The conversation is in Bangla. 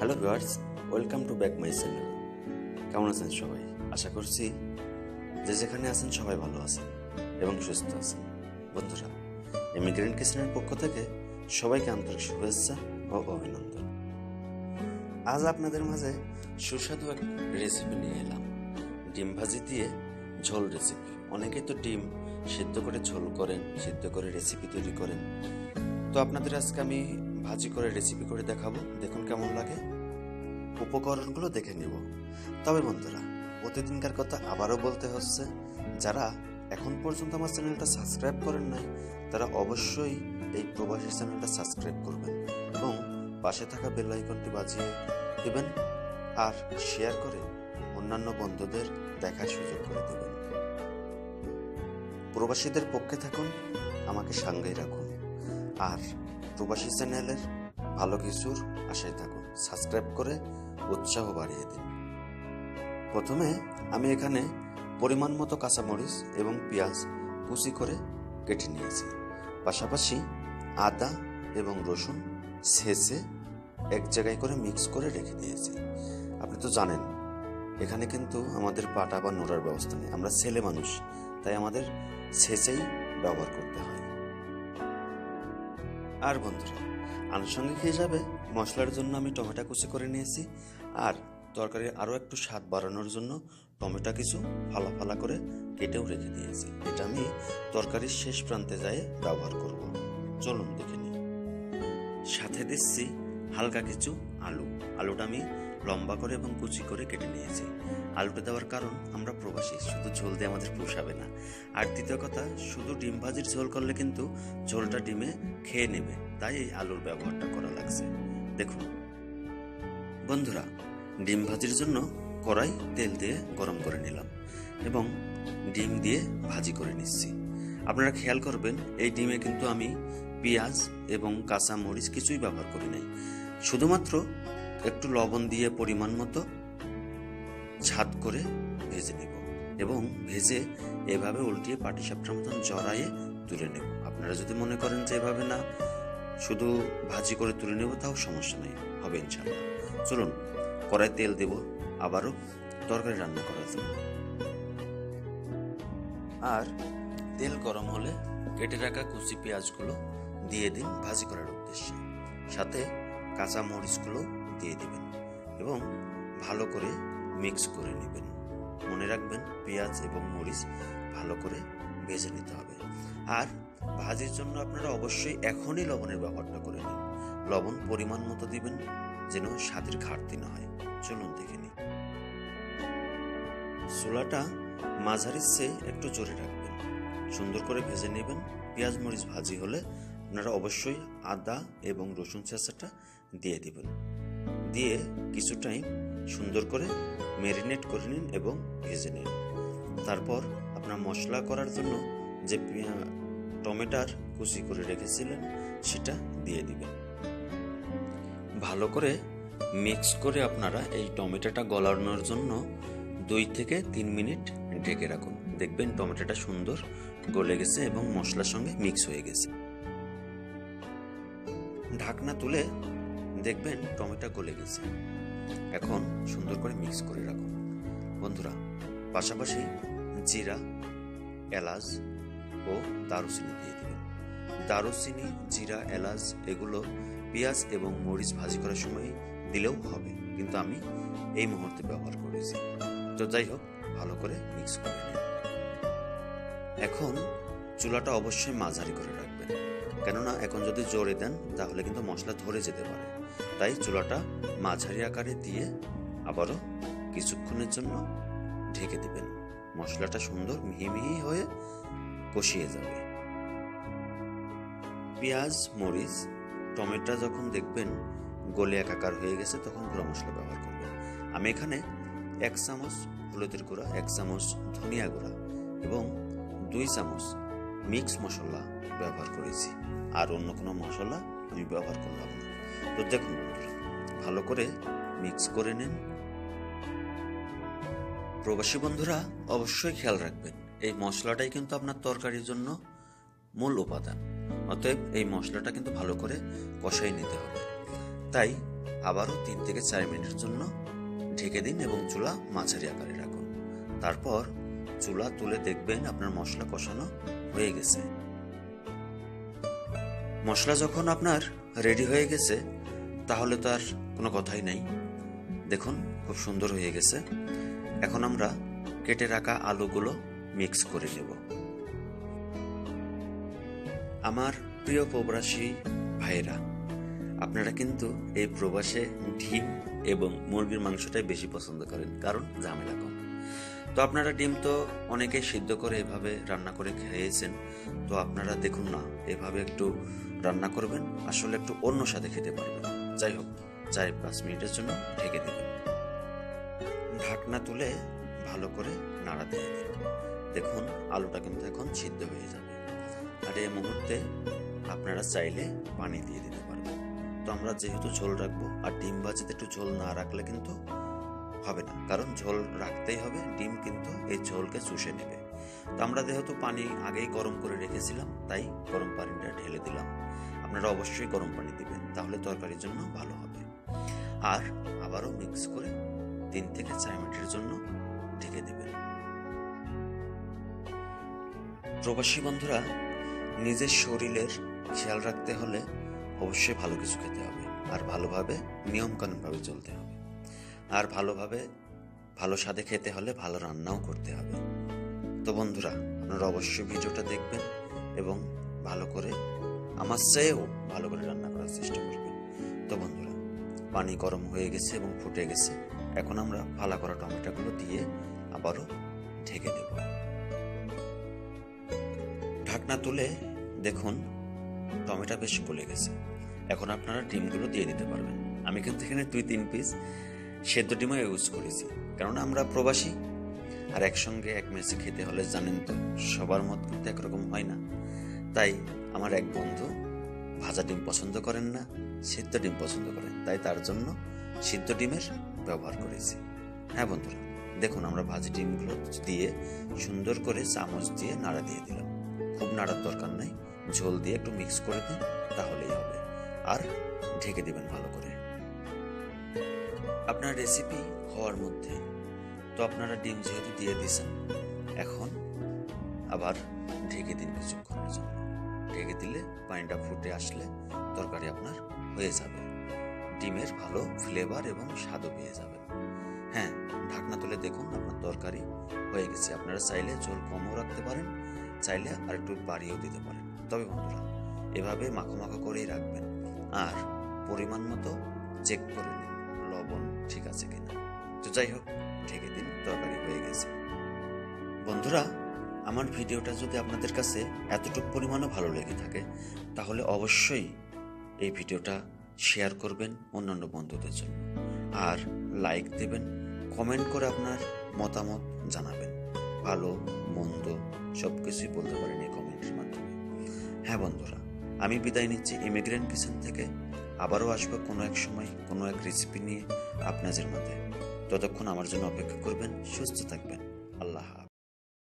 Hello viewers, welcome to back my channel. কেমন আছেন সবাই? আশা করছি যে যেখানে আছেন সবাই ভালো আছেন এবং সুস্থ আছেন। বন্ধুরা, ইমিগ্রেন্ট কিচেনের পক্ষ থেকে সবাইকে আন্তরিক শুভেচ্ছা ও অভিনন্দন। আজ আপনাদের মাঝে সুস্বাদু এক রেসিপি নিয়ে এলাম, ডিম ভাজি দিয়ে ঝোল রেসিপি। অনেকেই তো ডিম সিদ্ধ করে ঝোল করেন, সিদ্ধ করে রেসিপি তৈরি করেন। তো আপনাদের আজকে আমি ভাজি করে রেসিপি করে দেখাবো, দেখুন কেমন লাগে। উপকরণগুলো দেখে নিব। তবে বন্ধুরা, প্রতিদিনকার কথা আবারও বলতে হচ্ছে, যারা এখন পর্যন্ত আমার চ্যানেলটা সাবস্ক্রাইব করেন নাই তারা অবশ্যই এই প্রবাসী চ্যানেলটা সাবস্ক্রাইব করবেন এবং পাশে থাকা বেল আইকনটি বাজিয়ে দেবেন আর শেয়ার করে অন্যান্য বন্ধুদের দেখার সুযোগ করে দেবেন। প্রবাসীদের পক্ষে থাকুন, আমাকে সঙ্গেই রাখুন আর প্রবাসী চ্যানেলের ভালো কিছুর আশায় থাকুন। সাবস্ক্রাইব করে উৎসাহ বাড়িয়ে দিন। প্রথমে আমি এখানে পরিমাণ মতো কাঁচামরিচ এবং পেঁয়াজ কুচি করে কেটে নিয়েছি। পাশাপাশি আদা এবং রসুন ছেঁচে এক জায়গায় করে মিক্স করে রেখে দিয়েছি। আপনি তো জানেন এখানে কিন্তু আমাদের পাটা বা নোড়ার ব্যবস্থা নেই, আমরা ছেলে মানুষ, তাই আমাদের ছেঁচেই ব্যবহার করতে হয়। আর বন্ধুরা, আনুষঙ্গিক হিসাবে মশলার জন্য আমি টমেটো কুচি করে নিয়েছি আর তরকারির আরও একটু স্বাদ বাড়ানোর জন্য টমেটো কিছু ফালা ফালা করে কেটেও রেখে দিয়েছি। এটা আমি তরকারির শেষ প্রান্তে যেয়ে ব্যবহার করব। চলুন দেখে নিই। সাথে দিচ্ছি হালকা কিছু আলুটা আমি লম্বা করে এবং কুচি করে কেটে নিয়েছি। আলুটা দেওয়ার কারণ, আমরা প্রবাসী, শুধু ঝোল দিয়ে আমাদের পোষাবে না। আর দ্বিতীয় কথা, শুধু ডিম ভাজির ঝোল করলে কিন্তু ঝোলটা ডিমে খেয়ে নেবে, তাই এই আলুর ব্যবহারটা করা লাগছে। দেখুন বন্ধুরা, ডিম ভাজির জন্য কড়াই তেল দিয়ে গরম করে নিলাম এবং ডিম দিয়ে ভাজি করে নিচ্ছি। আপনারা খেয়াল করবেন, এই ডিমে কিন্তু আমি পেঁয়াজ এবং কাঁচা মরিচ কিছুই ব্যবহার করি নাই, শুধুমাত্র একটু লবণ দিয়ে পরিমাণ মতো ঝাঁত করে ভেজে নেব এবং ভেজে এভাবে উল্টিয়ে পাটিসাপটার মতন জড়াইয়ে তুলে নেব। আপনারা যদি মনে করেন যে এভাবে না, শুধু ভাজি করে তুলে নেব, তাও সমস্যা নেই, হবে ইনশাল্লাহ। চলুন কড়াই তেল দেব আবারও তরকারি রান্না করার জন্য। আর তেল গরম হলে কেটে রাখা কুচি পেঁয়াজগুলো দিয়ে দিন ভাজি করার উদ্দেশ্যে। সাথে কাঁচা মরিচগুলো দিয়ে দিবেন এবং ভালো করে মিক্স করে নেবেন। মনে রাখবেন, পেঁয়াজ এবং মরিচ ভালো করে ভেজে নিতে হবে। আর ভাজির জন্য আপনারা অবশ্যই এখনই লবণের ব্যবহারটা করে নিন। লবণ পরিমাণ মতো দিবেন যেন স্বাদের ঘাটতি না হয়। চলুন দেখে নিই। চুলাটা মাঝারির চেয়ে একটু জোরে রাখবেন, সুন্দর করে ভেজে নেবেন। পেঁয়াজ মরিচ ভাজি হলে আপনারা অবশ্যই আদা এবং রসুন ছেঁচাটা দিয়ে দিবেন। দিয়ে কিছু টাইম সুন্দর করে ম্যারিনেট করে নিন এবং ভেজে নিন। তারপর আপনার মশলা করার জন্য যে টমেটোর কুচি করে রেখেছিলেন সেটা দিয়ে দিবেন। ভালো করে মিক্স করে আপনারা এই টমেটোটা গলানোর জন্য 2 থেকে 3 মিনিট ঢেকে রাখুন। দেখবেন টমেটোটা সুন্দর গলে গেছে এবং মশলার সঙ্গে মিক্স হয়ে গেছে। ঢাকনা তুলে দেখবেন টমেটো গলে গেছে। এখন সুন্দর করে মিক্স করে রাখুন। বন্ধুরা, পাশাপাশি জিরা, এলাচ ও দারুচিনি দিয়ে দিবেন। দারুচিনি, জিরা, এলাচ এগুলো পেঁয়াজ এবং মরিচ ভাজি করার সময় দিলেও হবে, কিন্তু আমি এই মুহূর্তে ব্যবহার করেছি। তো যাই হোক, ভালো করে মিক্স করে নিন। এখন চুলাটা অবশ্যই মাঝারি করে রাখবেন, কেননা এখন যদি জোরে দেন তাহলে কিন্তু মশলা ধরে যেতে পারে। তাই চুলাটা মাঝারি আকারে দিয়ে আবারও কিছুক্ষণের জন্য ঢেকে দিবেন। মশলাটা সুন্দর মিহি মিহি হয়ে কষিয়ে যাবে। পেঁয়াজ, মরিচ, টমেটো যখন দেখবেন গলে একাকার হয়ে গেছে, তখন গুঁড়া মশলা ব্যবহার করবেন। আমি এখানে 1 চামচ হলুদের গুঁড়া, 1 চামচ ধনিয়া গুঁড়া এবং 2 চামচ মিক্স মশলা ব্যবহার করেছি। আর অন্য কোনো মশলা আমি ব্যবহার করলাম না। তো দেখুন বন্ধুরা, ভালো করে মিক্স করে নিন। প্রবাসী বন্ধুরা অবশ্যই খেয়াল রাখবেন, এই মশলাটাই কিন্তু আপনার তরকারির জন্য মূল উপাদান। অতএব এই মশলাটা কিন্তু ভালো করে কষাই নিতে হবে। তাই আবারও 3 থেকে 4 মিনিটের জন্য ঢেকে দিন এবং চুলা মাঝারি আকারে রাখুন। তারপর চুলা তুলে দেখবেন আপনার মশলা কষানো হয়ে গেছে। মশলা যখন আপনার রেডি হয়ে গেছে তাহলে তো আর কোনো কথাই নাই। দেখুন খুব সুন্দর হয়ে গেছে। এখন আমরা কেটে রাখা আলুগুলো মিক্স করে নেব। আমার প্রিয় প্রবাসী ভাইরা, আপনারা কিন্তু এই প্রবাসে ডিম এবং মুরগির মাংসটাই বেশি পছন্দ করেন, কারণ ঝামেলা কম। তো আপনারা ডিম তো অনেকেই সিদ্ধ করে এভাবে রান্না করে খেয়েছেন। তো আপনারা দেখুন না, এভাবে একটু রান্না করবেন, আসলে একটু অন্য স্বাদে খেতে পারবেন। যাই হোক, 4-5 মিনিটের জন্য ঢেকে দেবেন। ঢাকনা তুলে ভালো করে নাড়া দিয়ে দিন। দেখুন আলুটা কিন্তু এখন সিদ্ধ হয়ে যাবে। আর এই মুহূর্তে আপনারা চাইলে পানি দিয়ে দিতে পারবেন। তো আমরা যেহেতু ঝোল রাখবো, আর ডিম ভাজিতে একটু ঝোল না রাখলে কিন্তু হবে না, কারণ ঝোল রাখতেই হবে। ডিম কিন্তু এই ঝোলকে চুষে নেবে। তো আমরা যেহেতু পানি আগেই গরম করে রেখেছিলাম, তাই গরম পানিটা ঢেলে দিলাম। আপনারা অবশ্যই গরম পানি দিবেন, তাহলে তরকারির জন্য ভালো হবে। আর আবারও মিক্স করে 3 থেকে 4 মিনিটের জন্য ঢেকে দেবেন। প্রবাসী বন্ধুরা, নিজের শরীরের খেয়াল রাখতে হলে অবশ্যই ভালো কিছু খেতে হবে, আর ভালোভাবে নিয়মকানুনভাবে চলতে হবে। আর ভালোভাবে ভালো স্বাদে খেতে হলে ভালো রান্নাও করতে হবে। তো বন্ধুরা, আপনারা অবশ্যই ভিডিওটা দেখবেন এবং ভালো করে, আমার চেয়েও ভালো করে রান্না করার চেষ্টা করবেন। তো বন্ধুরা, পানি গরম হয়ে গেছে এবং ফুটে গেছে। এখন আমরা ফালা করা টমেটোগুলো দিয়ে আবারও ঢেকে দেব। ঢাকনা তুলে দেখুন টমেটো বেশ গলে গেছে। এখন আপনারা ডিমগুলো দিয়ে দিতে পারবেন। আমি কিন্তু এখানে 2-3 পিস সেদ্ধ ডিমও ইউজ করেছি, কারণ আমরা প্রবাসী আর একসঙ্গে এক মেসে খেতে হলে জানেন তো সবার মত কিন্তু একরকম হয় না। তাই আমার এক বন্ধু ভাজা ডিম পছন্দ করেন না, সিদ্ধ ডিম পছন্দ করেন, তাই তার জন্য সিদ্ধ ডিমের ব্যবহার করেছি। হ্যাঁ বন্ধুরা, দেখুন আমরা ভাজি ডিমগুলো দিয়ে সুন্দর করে চামচ দিয়ে নাড়া দিয়ে দিলাম। খুব নাড়ার দরকার নাই, ঝোল দিয়ে একটু মিক্স করে দিন, তাহলেই হবে। আর ঢেকে দিবেন ভালো করে। আপনার রেসিপি হওয়ার মধ্যে তো আপনারা ডিম যেহেতু দিয়ে দিয়েছেন, এখন আবার ঢেকে দিন কিছুক্ষণের জন্য। ঢেকে দিলে পানিটা ফুটে আসলে তরকারি আপনার হয়ে যাবে। ডিমের ভালো ফ্লেভার এবং স্বাদও পেয়ে যাবেন। হ্যাঁ, ঢাকনা তুলে দেখুন আপনার তরকারি হয়ে গেছে। আপনারা চাইলে ঝোল কমও রাখতে পারেন, চাইলে আর একটু বাড়িয়েও দিতে পারেন। তবে বন্ধুরা, এভাবে মাখো মাখো করেই রাখবেন, আর পরিমাণ মতো চেক করে নিন লবণ ঠিক আছে কিনা। তো যাই হোক, ঢেকে দিন, তরকারি হয়ে গেছে। বন্ধুরা, আমার ভিডিওটা যদি আপনাদের কাছে এতটুকু পরিমাণও ভালো লেগে থাকে, তাহলে অবশ্যই এই ভিডিওটা শেয়ার করবেন অন্যান্য বন্ধুদের জন্য, আর লাইক দেবেন, কমেন্ট করে আপনার মতামত জানাবেন। ভালো মন্দ সব কিছুই বলতে পারেন এই কমেন্টের মাধ্যমে। হ্যাঁ বন্ধুরা, আমি বিদায় নিচ্ছি ইমিগ্রেন্ট কিচেন থেকে। আবারও আসবো কোনো এক সময় কোনো এক রেসিপি নিয়ে আপনাদের মধ্যে। ততক্ষণ আমার জন্য অপেক্ষা করবেন। সুস্থ থাকবেন। আল্লাহ হাফেজ।